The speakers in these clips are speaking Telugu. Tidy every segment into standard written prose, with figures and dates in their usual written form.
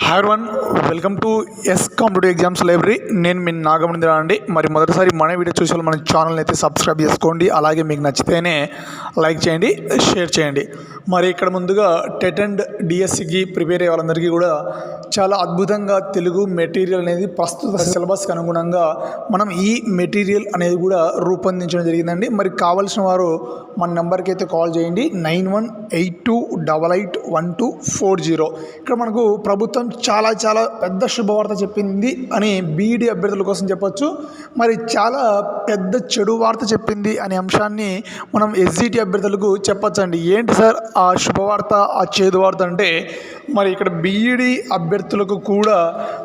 Hi everyone, welcome to yes competitive exams library. నేను మీ నాగమణింద్ర అండి. మరి మొదటిసారి మన వీడియో చూసే మన ఛానల్ని అయితే సబ్స్క్రైబ్ చేసుకోండి. అలాగే మీకు నచ్చితేనే లైక్ చేయండి, షేర్ చేయండి. మరి ఇక్కడ ముందుగా టెట్ అండ్ డిఎస్సికి ప్రిపేర్ అయ్యే వాళ్ళందరికీ కూడా చాలా అద్భుతంగా తెలుగు మెటీరియల్ అనేది ప్రస్తుత సిలబస్కి అనుగుణంగా మనం ఈ మెటీరియల్ అనేది కూడా రూపొందించడం జరిగిందండి. మరి కావాల్సిన వారు మన నెంబర్కి అయితే కాల్ చేయండి, 9182881240. ఇక్కడ మనకు ప్రభుత్వం చాలా పెద్ద శుభవార్త చెప్పింది అని బీఈడీ అభ్యర్థుల కోసం చెప్పొచ్చు. మరి చాలా పెద్ద చెడు వార్త చెప్పింది అనే అంశాన్ని మనం ఎస్జిటి అభ్యర్థులకు చెప్పొచ్చండి. ఏంటి సార్ ఆ శుభవార్త, ఆ చేదు వార్త అంటే, మరి ఇక్కడ బీఈడీ అభ్యర్థులకు కూడా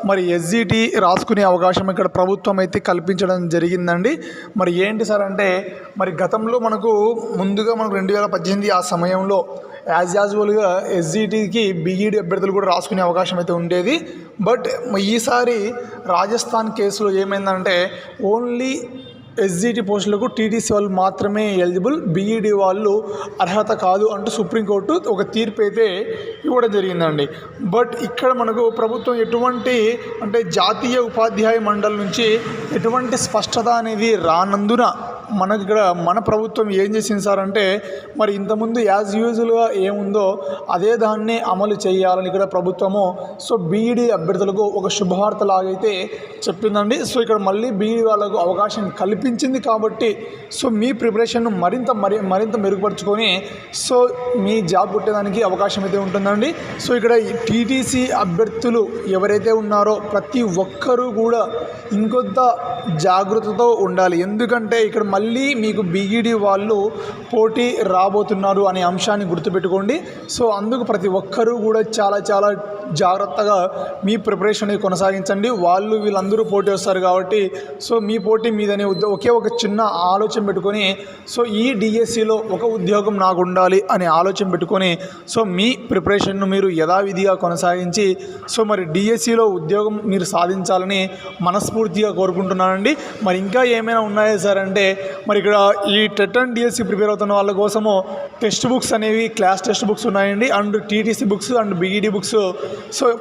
మరి ఎస్జిటి రాసుకునే అవకాశం ఇక్కడ ప్రభుత్వం అయితే కల్పించడం జరిగిందండి. మరి ఏంటి సార్ అంటే, మరి గతంలో మనకు ముందుగా 2018 ఆ సమయంలో యాజ్ యూజువల్గా ఎస్జిటికి బీఈడీ అభ్యర్థులు కూడా రాసుకునే అవకాశం అయితే ఉండేది. బట్ ఈసారి రాజస్థాన్ కేసులో ఏమైందంటే ఓన్లీ ఎస్జిటి పోస్టులకు టీటీసీ వాళ్ళు మాత్రమే ఎలిజిబుల్, బీఈడీ వాళ్ళు అర్హత కాదు అంటూ సుప్రీంకోర్టు ఒక తీర్పు అయితే ఇవ్వడం జరిగిందండి. బట్ ఇక్కడ మనకు ప్రభుత్వం ఎటువంటి అంటే జాతీయ ఉపాధ్యాయ మండలి నుంచి ఎటువంటి స్పష్టత అనేది రానందున మనకి ఇక్కడ మన ప్రభుత్వం ఏం చేసింది సార్ అంటే, మరి ఇంతకుముందు యాజ్ యూజువల్గా ఏముందో అదే దాన్ని అమలు చేయాలని ఇక్కడ ప్రభుత్వము బీఈడీ అభ్యర్థులకు ఒక శుభవార్త లాగైతే చెప్పిందండి. ఇక్కడ మళ్ళీ బీఈడీ వాళ్ళకు అవకాశం కల్పించింది కాబట్టి మీ ప్రిపరేషన్ను మరింత మెరుగుపరుచుకొని మీ జాబ్ కొట్టేదానికి అవకాశం అయితే ఉంటుందండి. ఇక్కడ టీటీసీ అభ్యర్థులు ఎవరైతే ఉన్నారో ప్రతి ఒక్కరూ కూడా ఇంకొంత జాగ్రత్తతో ఉండాలి. ఎందుకంటే ఇక్కడ మళ్ళీ మీకు బీఈడీ వాళ్ళు పోటీ రాబోతున్నారు అనే అంశాన్ని గుర్తుపెట్టుకోండి. అందుకు ప్రతి ఒక్కరూ కూడా చాలా జాగ్రత్తగా మీ ప్రిపరేషన్ కొనసాగించండి. వీళ్ళందరూ పోటీ వస్తారు కాబట్టి మీ పోటీ మీదనే ఒకే ఒక చిన్న ఆలోచన పెట్టుకొని ఈ డిఎస్సిలో ఒక ఉద్యోగం నాకు ఉండాలి అనే ఆలోచన పెట్టుకొని మీ ప్రిపరేషన్ను మీరు యథావిధిగా కొనసాగించి మరి డిఎస్సిలో ఉద్యోగం మీరు సాధించాలని మనస్ఫూర్తిగా కోరుకుంటున్నానండి. మరి ఇంకా ఏమైనా ఉన్నాయా సార్ అంటే, మరి ఇక్కడ ఈ టెట్ అండ్ డిఎస్సి ప్రిపేర్ అవుతున్న వాళ్ళ కోసము టెక్స్ట్ బుక్స్ అనేవి క్లాస్ టెక్స్ట్ బుక్స్ ఉన్నాయండి, and TTC books and BEd books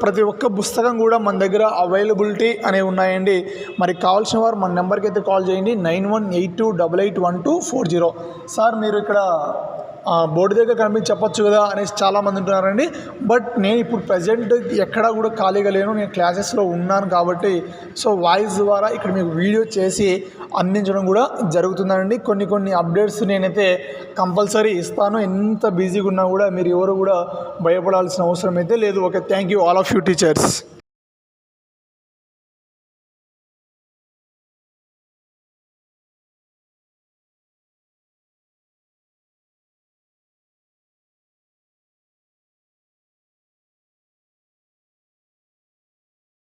ప్రతి ఒక్క పుస్తకం కూడా మన దగ్గర అవైలబిలిటీ అనేవి ఉన్నాయండి. మరి కావాల్సిన వారు మన నెంబర్కి అయితే కాల్ చేయండి, 9182881240. సార్ మీరు ఇక్కడ బోర్డు దగ్గర కనిపించి చెప్పొచ్చు కదా అనేసి చాలామంది ఉంటున్నారండి. బట్ నేను ఇప్పుడు ప్రజెంట్ ఎక్కడా కూడా ఖాళీగా లేను, నేను క్లాసెస్లో ఉన్నాను కాబట్టి వాయిస్ ద్వారా ఇక్కడ మీకు వీడియో చేసి అందించడం కూడా జరుగుతుందండి. కొన్ని అప్డేట్స్ నేనైతే కంపల్సరీ ఇస్తాను. ఎంత బిజీగా ఉన్నా కూడా మీరు ఎవరు కూడా భయపడాల్సిన అవసరం అయితే లేదు. Okay, thank you all of you teachers.